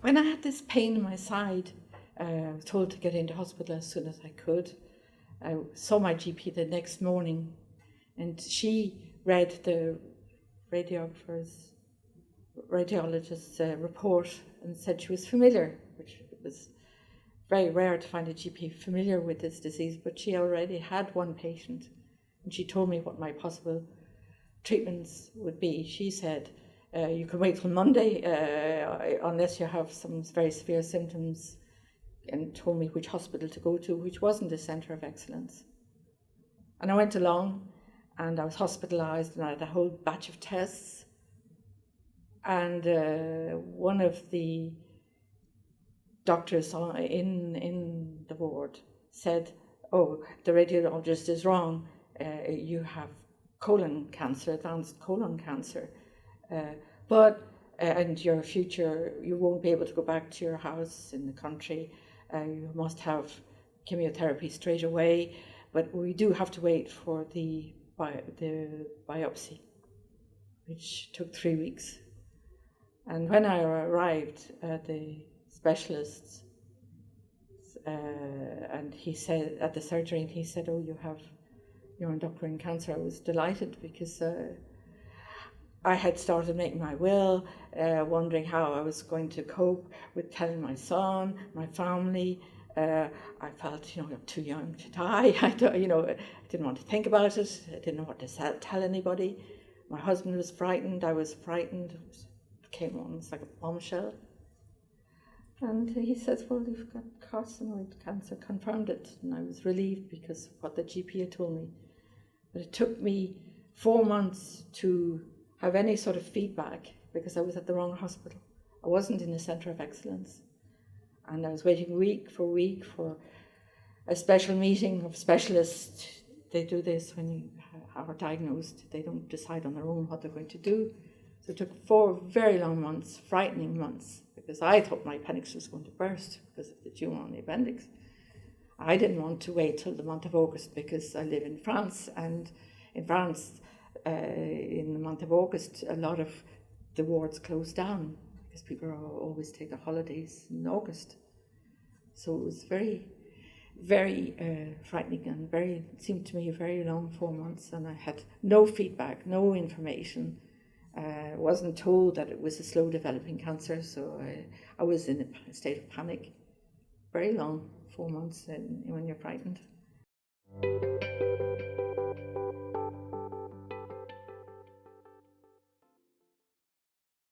When I had this pain in my side, I was told to get into hospital as soon as I could. I saw my GP the next morning, and she read the radiologist's report and said she was familiar, which was very rare to find a GP familiar with this disease, but she already had one patient, and she told me what my possible treatments would be. She said, you can wait till Monday unless you have some very severe symptoms, and told me which hospital to go to, which wasn't a centre of excellence. And I went along, and I was hospitalised, and I had a whole batch of tests. And one of the doctors in the ward said, "Oh, the radiologist is wrong. You have colon cancer, advanced colon cancer, and your future, you won't be able to go back to your house in the country. You must have chemotherapy straight away, but we do have to wait for the biopsy," which took 3 weeks. And when I arrived at the specialists, and he said at the surgery, and he said, "Oh, you have neuroendocrine cancer," I was delighted because I had started making my will, wondering how I was going to cope with telling my son, my family. I felt, I'm too young to die. I didn't want to think about it. I didn't know what to tell anybody. My husband was frightened. I was frightened. It came on, it's like a bombshell. And he says, "Well, you've got carcinoid cancer, confirmed it." And I was relieved because of what the GP had told me. But it took me 4 months to have any sort of feedback because I was at the wrong hospital. I wasn't in a centre of excellence. And I was waiting week for week for a special meeting of specialists. They do this when you are diagnosed. They don't decide on their own what they're going to do. So it took 4 very long months, frightening months, because I thought my appendix was going to burst because of the tumour on the appendix. I didn't want to wait till the month of August because I live in France, and in France, in the month of August, a lot of the wards closed down because people always take their holidays in August. So it was very, very frightening, and it seemed to me a very long 4 months, and I had no feedback, no information. Wasn't told that it was a slow developing cancer, so I was in a state of panic. Very long 4 months when you're frightened.